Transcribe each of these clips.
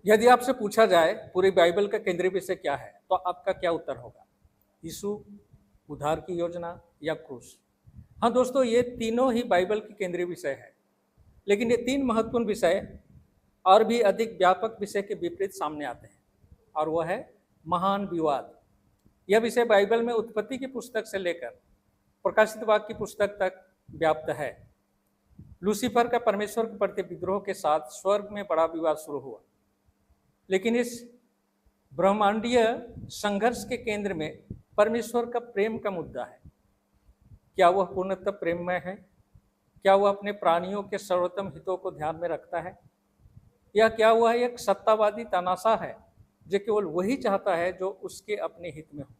यदि आपसे पूछा जाए पूरी बाइबल का केंद्रीय विषय क्या है, तो आपका क्या उत्तर होगा? यीशु, उद्धार की योजना या क्रूस? हाँ दोस्तों, ये तीनों ही बाइबल के केंद्रीय विषय है। लेकिन ये तीन महत्वपूर्ण विषय और भी अधिक व्यापक विषय के विपरीत सामने आते हैं, और वह है महान विवाद। यह विषय बाइबल में उत्पत्ति की पुस्तक से लेकर प्रकाशित वाक्य की पुस्तक तक व्याप्त है। लूसीफर का परमेश्वर के प्रति विद्रोह के साथ स्वर्ग में बड़ा विवाद शुरू हुआ, लेकिन इस ब्रह्मांडीय संघर्ष के केंद्र में परमेश्वर का प्रेम का मुद्दा है। क्या वह पूर्णतः प्रेममय है? क्या वह अपने प्राणियों के सर्वोत्तम हितों को ध्यान में रखता है, या क्या वह एक सत्तावादी तानाशाह है जो केवल वही चाहता है जो उसके अपने हित में हो?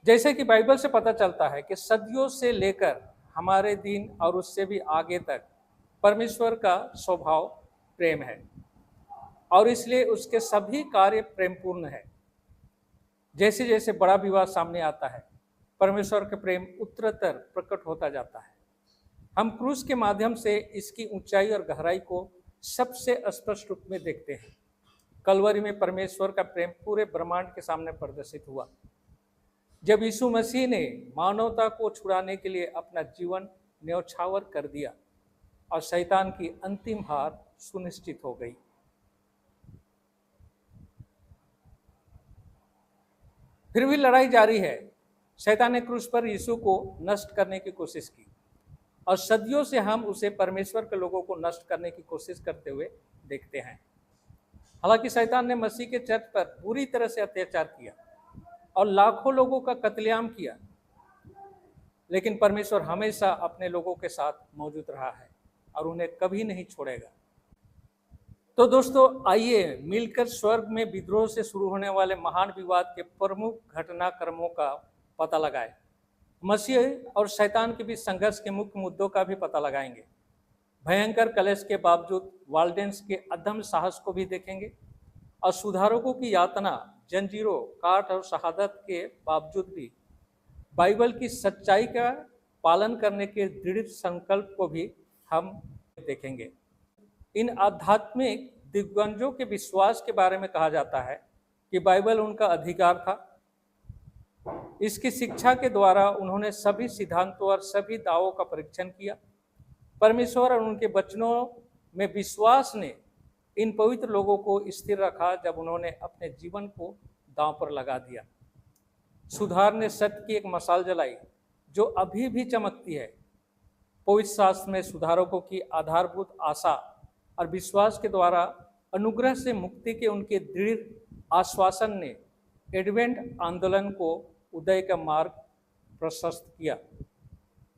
जैसे कि बाइबल से पता चलता है कि सदियों से लेकर हमारे दिन और उससे भी आगे तक परमेश्वर का स्वभाव प्रेम है, और इसलिए उसके सभी कार्य प्रेमपूर्ण है। जैसे जैसे बड़ा विवाद सामने आता है, परमेश्वर का प्रेम उत्तरोत्तर प्रकट होता जाता है। हम क्रूस के माध्यम से इसकी ऊंचाई और गहराई को सबसे स्पष्ट रूप में देखते हैं। कलवरी में परमेश्वर का प्रेम पूरे ब्रह्मांड के सामने प्रदर्शित हुआ, जब यीशु मसीह ने मानवता को छुड़ाने के लिए अपना जीवन न्यौछावर कर दिया और शैतान की अंतिम हार सुनिश्चित हो गई। फिर भी लड़ाई जारी है। शैतान ने क्रूस पर यीशु को नष्ट करने की कोशिश की, और सदियों से हम उसे परमेश्वर के लोगों को नष्ट करने की कोशिश करते हुए देखते हैं। हालांकि शैतान ने मसीह के चर्च पर बुरी तरह से अत्याचार किया और लाखों लोगों का कत्लेआम किया, लेकिन परमेश्वर हमेशा अपने लोगों के साथ मौजूद रहा है और उन्हें कभी नहीं छोड़ेगा। तो दोस्तों, आइए मिलकर स्वर्ग में विद्रोह से शुरू होने वाले महान विवाद के प्रमुख घटनाक्रमों का पता लगाएं। मसीह और शैतान के बीच संघर्ष के मुख्य मुद्दों का भी पता लगाएंगे। भयंकर कलेश के बावजूद वाल्डेंस के अदम्य साहस को भी देखेंगे, और सुधारकों की यातना, जंजीरों, काट और शहादत के बावजूद भी बाइबल की सच्चाई का पालन करने के दृढ़ संकल्प को भी हम देखेंगे। इन आध्यात्मिक दिग्गजों के विश्वास के बारे में कहा जाता है कि बाइबल उनका अधिकार था। इसकी शिक्षा के द्वारा उन्होंने सभी सिद्धांतों और सभी दावों का परीक्षण किया। परमेश्वर और उनके वचनों में विश्वास ने इन पवित्र लोगों को स्थिर रखा जब उन्होंने अपने जीवन को दांव पर लगा दिया। सुधार ने सत्य की एक मशाल जलाई जो अभी भी चमकती है। पवित्र शास्त्र में सुधारकों की आधारभूत आशा और विश्वास के द्वारा अनुग्रह से मुक्ति के उनके दृढ़ आश्वासन ने एडवेंट आंदोलन को उदय का मार्ग प्रशस्त किया,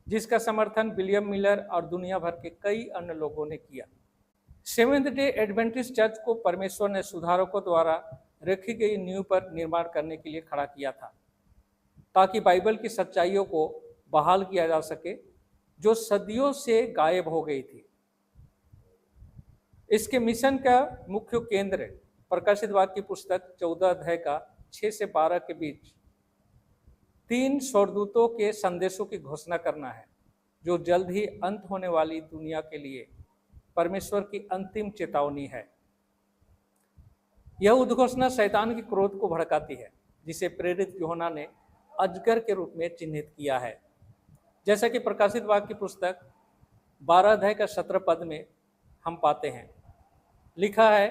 जिसका समर्थन विलियम मिलर और दुनिया भर के कई अन्य लोगों ने किया। सेवेंथ डे एडवेंटिस्ट चर्च को परमेश्वर ने सुधारकों द्वारा रखी गई नींव पर निर्माण करने के लिए खड़ा किया था, ताकि बाइबल की सच्चाइयों को बहाल किया जा सके जो सदियों से गायब हो गई थी। इसके मिशन का मुख्य केंद्र प्रकाशित वाक्य की पुस्तक 14 अध्याय का 6 से 12 के बीच 3 स्वर्गदूतों के संदेशों की घोषणा करना है, जो जल्द ही अंत होने वाली दुनिया के लिए परमेश्वर की अंतिम चेतावनी है। यह उद्घोषणा शैतान के क्रोध को भड़काती है, जिसे प्रेरित यूहन्ना ने अजगर के रूप में चिन्हित किया है। जैसा कि प्रकाशित वाक्य की पुस्तक 12 अध्याय का 17 पद में हम पाते हैं, लिखा है,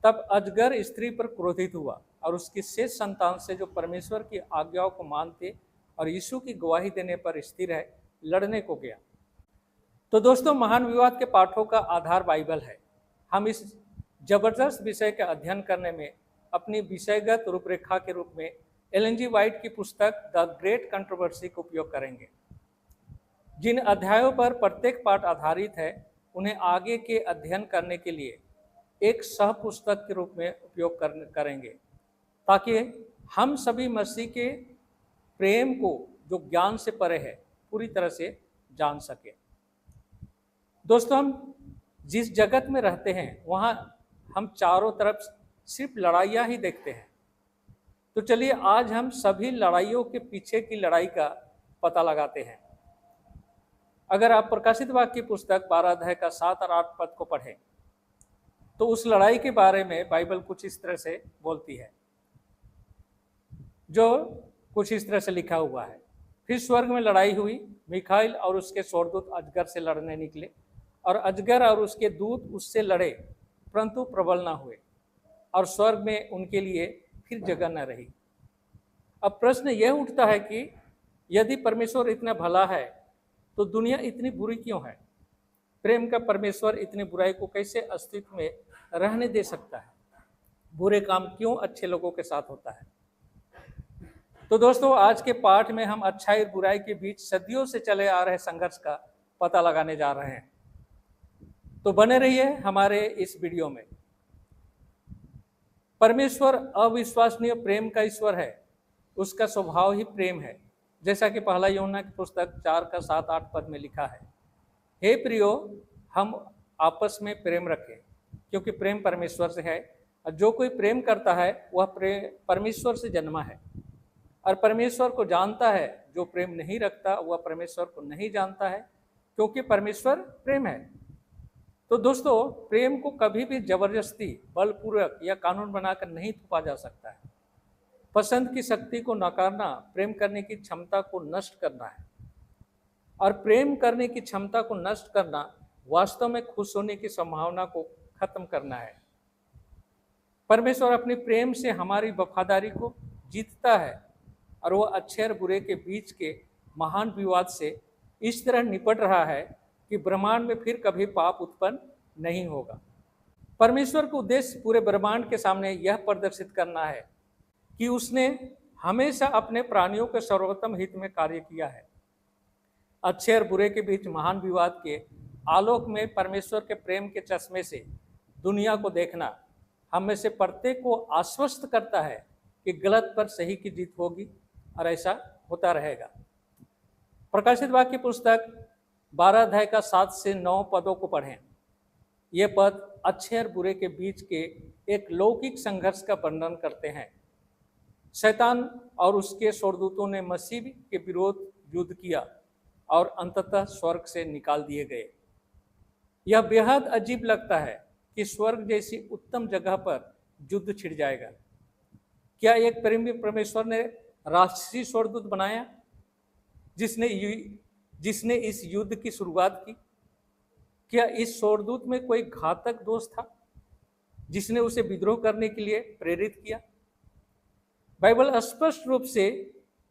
तब अजगर स्त्री पर क्रोधित हुआ और उसकी शेष संतान से जो परमेश्वर की आज्ञाओं को मानते और यीशु की गवाही देने पर स्थिर है, लड़ने को गया। तो दोस्तों, महान विवाद के पाठों का आधार बाइबल है। हम इस जबरदस्त विषय का अध्ययन करने में अपनी विषयगत रूपरेखा के रूप में एलन जी वाइट की पुस्तक द ग्रेट कंट्रोवर्सी का उपयोग करेंगे। जिन अध्यायों पर प्रत्येक पाठ आधारित है, उन्हें आगे के अध्ययन करने के लिए एक सह पुस्तक के रूप में उपयोग करेंगे, ताकि हम सभी मसीह के प्रेम को, जो ज्ञान से परे है, पूरी तरह से जान सके। दोस्तों, हम जिस जगत में रहते हैं वहाँ हम चारों तरफ सिर्फ लड़ाइयाँ ही देखते हैं। तो चलिए आज हम सभी लड़ाइयों के पीछे की लड़ाई का पता लगाते हैं। अगर आप प्रकाशित वाक्य की पुस्तक 12 अध्याय का 7 और 8 पद को पढ़ें, तो उस लड़ाई के बारे में बाइबल कुछ इस तरह से बोलती है, जो कुछ इस तरह से लिखा हुआ है। फिर स्वर्ग में लड़ाई हुई, मिखाइल और उसके स्वर्गदूत अजगर से लड़ने निकले, और अजगर और उसके दूत उससे लड़े, परंतु प्रबल न हुए, और स्वर्ग में उनके लिए फिर जगह न रही। अब प्रश्न यह उठता है कि यदि परमेश्वर इतना भला है तो दुनिया इतनी बुरी क्यों है? प्रेम का परमेश्वर इतनी बुराई को कैसे अस्तित्व में रहने दे सकता है? बुरे काम क्यों अच्छे लोगों के साथ होता है? तो दोस्तों, आज के पाठ में हम अच्छाई और बुराई के बीच सदियों से चले आ रहे संघर्ष का पता लगाने जा रहे हैं। तो बने रहिए हमारे इस वीडियो में। परमेश्वर अविश्वसनीय प्रेम का ईश्वर है, उसका स्वभाव ही प्रेम है, जैसा कि पहला यूहन्ना की पुस्तक 4 का 7-8 पद में लिखा है। हे प्रियो, हम आपस में प्रेम रखें, क्योंकि प्रेम परमेश्वर से है, और जो कोई प्रेम करता है वह परमेश्वर से जन्मा है और परमेश्वर को जानता है। जो प्रेम नहीं रखता वह परमेश्वर को नहीं जानता है, क्योंकि परमेश्वर प्रेम है। तो दोस्तों, प्रेम को कभी भी जबरदस्ती, बलपूर्वक या कानून बनाकर नहीं थोपा जा सकता है। पसंद की शक्ति को नकारना प्रेम करने की क्षमता को नष्ट करना है, और प्रेम करने की क्षमता को नष्ट करना वास्तव में खुश होने की संभावना को खत्म करना है। परमेश्वर अपने प्रेम से हमारी वफादारी को जीतता है, और वह अच्छे और बुरे के बीच के महान विवाद से इस तरह निपट रहा है कि ब्रह्मांड में फिर कभी पाप उत्पन्न नहीं होगा। परमेश्वर का उद्देश्य पूरे ब्रह्मांड के सामने यह प्रदर्शित करना है कि उसने हमेशा अपने प्राणियों के सर्वोत्तम हित में कार्य किया है। अच्छे और बुरे के बीच महान विवाद के आलोक में परमेश्वर के प्रेम के चश्मे से दुनिया को देखना हम में से प्रत्येक को आश्वस्त करता है कि गलत पर सही की जीत होगी, और ऐसा होता रहेगा। प्रकाशित वाक्य पुस्तक 12 अध्याय का 7 से 9 पदों को पढ़ें। ये पद अच्छे और बुरे के बीच के एक लौकिक संघर्ष का वर्णन करते हैं। शैतान और उसके स्वर्गदूतों ने मसीह के विरोध युद्ध किया और अंततः स्वर्ग से निकाल दिए गए। यह बेहद अजीब लगता है कि स्वर्ग जैसी उत्तम जगह पर युद्ध छिड़ जाएगा। क्या एक प्रेमी परमेश्वर ने राष्ट्रीय स्वर्गदूत बनाया जिसने इस युद्ध की शुरुआत की? क्या इस स्वर्गदूत में कोई घातक दोस्त था जिसने उसे विद्रोह करने के लिए प्रेरित किया? बाइबल स्पष्ट रूप से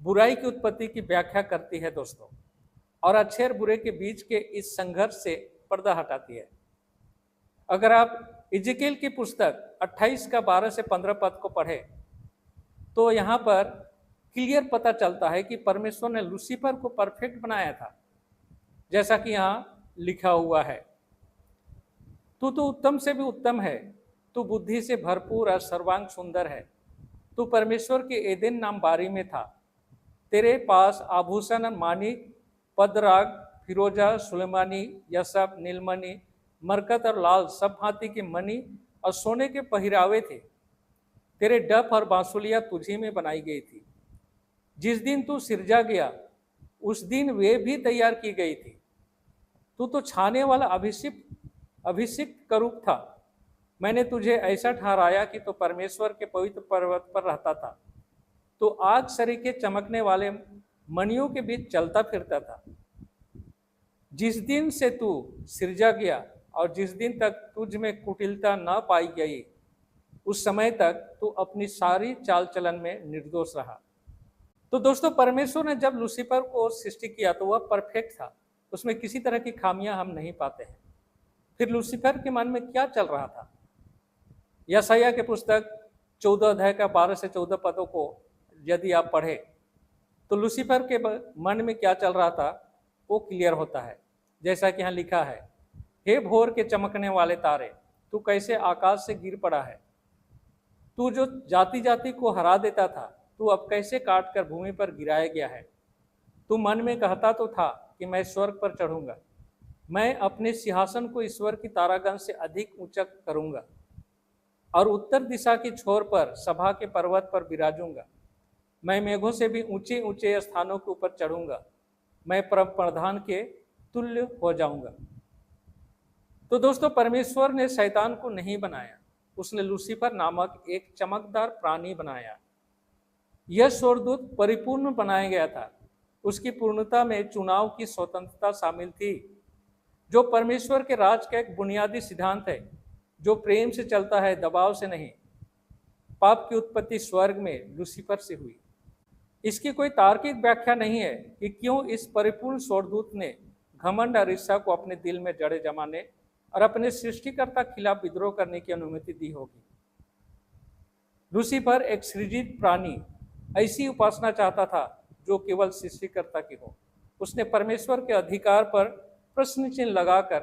बुराई की उत्पत्ति की व्याख्या करती है दोस्तों, और अच्छे और बुरे के बीच के इस संघर्ष से पर्दा हटाती है। अगर आप इजकेल की पुस्तक 28 का 12 से 15 पद को पढ़े तो यहाँ पर क्लियर पता चलता है कि परमेश्वर ने लूसीफर को परफेक्ट बनाया था, जैसा कि यहाँ लिखा हुआ है। तू तो उत्तम से भी उत्तम है, तू बुद्धि से भरपूर और सर्वांग सुंदर है। तू परमेश्वर के एदेन नाम बारी में था। तेरे पास आभूषण मानिक, पदराग, फिरोजा, सुलेमानी, यशब, नीलमणि, मरकत और लाल सब भांति के मणि और सोने के पहिरावे थे। तेरे डफ और बांसुलियाँ तुझी में बनाई गई थी। जिस दिन तू सिरजा गया उस दिन वे भी तैयार की गई थी। तू तो छाने वाला अभिषिक्त करूब था। मैंने तुझे ऐसा ठहराया कि तो परमेश्वर के पवित्र पर्वत पर रहता था। तो आग सरीखे चमकने वाले मणियों के बीच चलता फिरता था। जिस दिन से तू सिरजा गया और जिस दिन तक तुझ में कुटिलता न पाई गई, उस समय तक तू अपनी सारी चाल चलन में निर्दोष रहा। तो दोस्तों, परमेश्वर ने जब लूसीफर को सृष्टि किया तो वह परफेक्ट था, उसमें किसी तरह की खामियां हम नहीं पाते हैं। फिर लूसीफर के मन में क्या चल रहा था? यशायाह के पुस्तक 14 अध्याय का 12 से 14 पदों को यदि आप पढ़े तो लूसीफर के मन में क्या चल रहा था वो क्लियर होता है। जैसा कि यहाँ लिखा है, हे भोर के चमकने वाले तारे, तू कैसे आकाश से गिर पड़ा है। तू जो जाति जाति को हरा देता था, तू अब कैसे काट कर भूमि पर गिराया गया है। तू मन में कहता तो था कि मैं स्वर्ग पर चढ़ूंगा, मैं अपने सिंहासन को ईश्वर की तारागण से अधिक ऊंचा करूंगा और उत्तर दिशा की छोर पर सभा के पर्वत पर विराजूंगा। मैं मेघों से भी ऊंचे ऊंचे स्थानों के ऊपर चढ़ूंगा, मैं परम प्रधान के तुल्य हो जाऊंगा। तो दोस्तों, परमेश्वर ने शैतान को नहीं बनाया, उसने लूसीफर नामक एक चमकदार प्राणी बनाया। यह स्वर्गदूत परिपूर्ण बनाया गया था। उसकी पूर्णता में चुनाव की स्वतंत्रता शामिल थी, जो परमेश्वर के राज का एक बुनियादी सिद्धांत है, जो प्रेम से चलता है, दबाव से नहीं। पाप की उत्पत्ति स्वर्ग में लूसीफर से हुई। इसकी कोई तार्किक व्याख्या नहीं है कि क्यों इस परिपूर्ण स्वर्गदूत ने घमंड और ईर्ष्या को अपने दिल में जड़े जमाने और अपने सृष्टिकर्ता के खिलाफ विद्रोह करने की अनुमति दी होगी। लूसीफर एक सृजित प्राणी ऐसी उपासना चाहता था जो केवल सृष्टिकर्ता की हो। उसने परमेश्वर के अधिकार पर प्रश्न चिन्ह लगाकर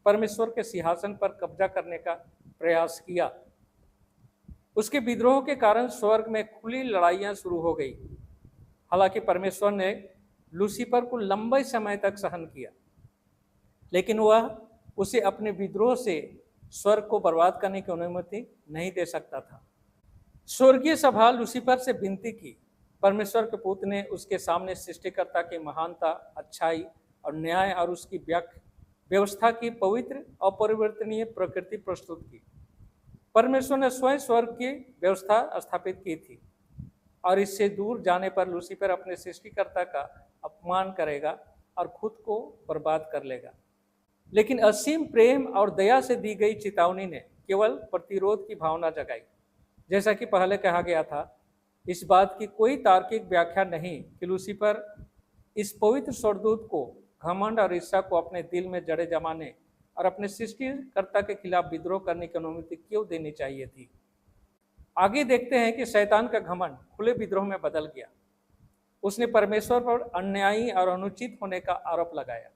परमेश्वर के सिंहासन पर कब्जा करने का प्रयास किया। उसके विद्रोह के कारण स्वर्ग में खुली लड़ाइयां शुरू हो गई। हालांकि परमेश्वर ने लूसीफर को लंबे समय तक सहन किया, लेकिन वह उसे अपने विद्रोह से स्वर्ग को बर्बाद करने की अनुमति नहीं दे सकता था। स्वर्गीय सभा लूसीफर से विनती की। परमेश्वर के पुत्र ने उसके सामने सृष्टिकर्ता की महानता, अच्छाई और न्याय और उसकी व्यवस्था की पवित्र अपरिवर्तनीय प्रकृति प्रस्तुत की। परमेश्वर ने स्वयं स्वर्ग की व्यवस्था स्थापित की थी, और इससे दूर जाने पर लूसीफर अपने सृष्टिकर्ता का अपमान करेगा और खुद को बर्बाद कर लेगा। लेकिन असीम प्रेम और दया से दी गई चेतावनी ने केवल प्रतिरोध की भावना जगाई। जैसा कि पहले कहा गया था, इस बात की कोई तार्किक व्याख्या नहीं कि लूसीफर इस पवित्र स्वर्गदूत को घमंड और ईर्ष्या को अपने दिल में जड़े जमाने और अपने सृष्टिकर्ता के खिलाफ विद्रोह करने की अनुमति क्यों देनी चाहिए थी। आगे देखते हैं कि शैतान का घमंड खुले विद्रोह में बदल गया। उसने परमेश्वर पर अन्यायी और अनुचित होने का आरोप लगाया।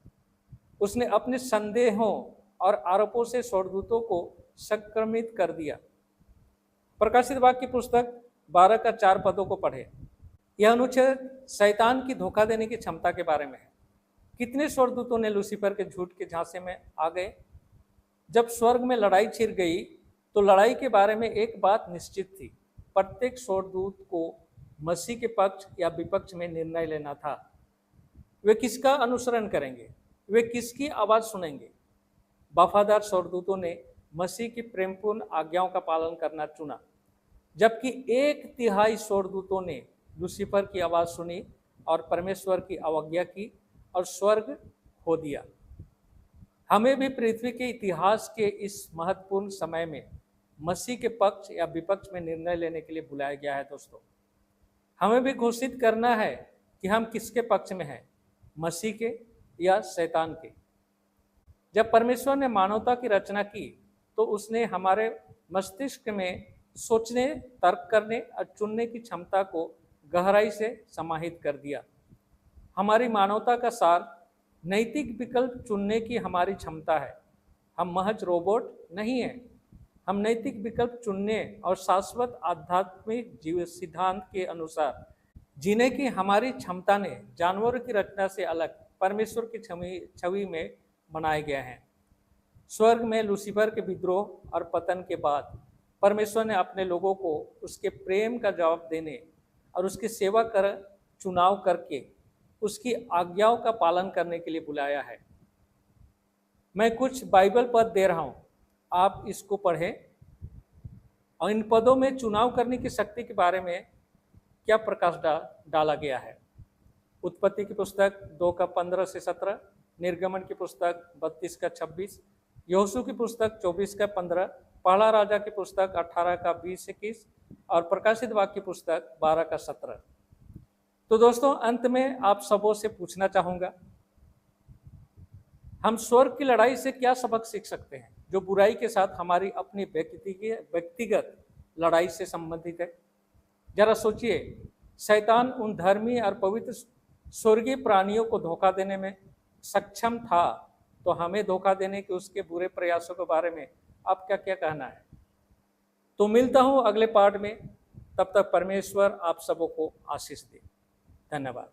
उसने अपने संदेहों और आरोपों से स्वर्गदूतों को संक्रमित कर दिया। प्रकाशित वाक्य की पुस्तक 12 का 4 पदों को पढ़े। यह अनुच्छेद शैतान की धोखा देने की क्षमता के बारे में है। कितने स्वर्गदूतों ने लूसीफर के झूठ के झांसे में आ गए। जब स्वर्ग में लड़ाई छिड़ गई तो लड़ाई के बारे में एक बात निश्चित थी, प्रत्येक स्वर्गदूत को मसीह के पक्ष या विपक्ष में निर्णय लेना था। वे किसका अनुसरण करेंगे, वे किसकी आवाज सुनेंगे। वफादार स्वर्गदूतों ने मसीह की प्रेमपूर्ण आज्ञाओं का पालन करना चुना, जबकि 1/3 स्वर्गदूतों ने लूसीफर की आवाज सुनी और परमेश्वर की अवज्ञा की और स्वर्ग खो दिया। हमें भी पृथ्वी के इतिहास के इस महत्वपूर्ण समय में मसीह के पक्ष या विपक्ष में निर्णय लेने के लिए बुलाया गया है। दोस्तों, हमें भी घोषित करना है कि हम किसके पक्ष में हैं, मसीह के या शैतान के। जब परमेश्वर ने मानवता की रचना की तो उसने हमारे मस्तिष्क में सोचने, तर्क करने और चुनने की क्षमता को गहराई से समाहित कर दिया। हमारी मानवता का सार नैतिक विकल्प चुनने की हमारी क्षमता है। हम महज रोबोट नहीं हैं। हम नैतिक विकल्प चुनने और शाश्वत आध्यात्मिक जीवन सिद्धांत के अनुसार जीने की हमारी क्षमता ने जानवरों की रचना से अलग परमेश्वर की छवि में बनाए गए हैं। स्वर्ग में लूसीफर के विद्रोह और पतन के बाद परमेश्वर ने अपने लोगों को उसके प्रेम का जवाब देने और उसकी सेवा कर चुनाव करके उसकी आज्ञाओं का पालन करने के लिए बुलाया है। मैं कुछ बाइबल पद दे रहा हूँ, आप इसको पढ़ें और इन पदों में चुनाव करने की शक्ति के बारे में क्या प्रकाश डाला गया है। उत्पत्ति की पुस्तक 2 का 15 से 17, निर्गमन की पुस्तक 32 का 26, यहोशू की पुस्तक 24 का 15, पहला राजा की पुस्तक 18 का 20 से 21 और प्रकाशित वाक्य की पुस्तक 12 का 17। तो दोस्तों, अंत में आप सबों से पूछना चाहूँगा, हम स्वर्ग की लड़ाई से क्या सबक सीख सकते हैं जो बुराई के साथ हमारी अपनी व्यक्तिगत लड़ाई से संबंधित है। जरा सोचिए, शैतान उन धर्मी और पवित्र स्वर्गीय प्राणियों को धोखा देने में सक्षम था, तो हमें धोखा देने के उसके बुरे प्रयासों के बारे में आपका क्या कहना है। तो मिलता हूँ अगले पार्ट में, तब तक परमेश्वर आप सबों को आशीष दे। धन्यवाद।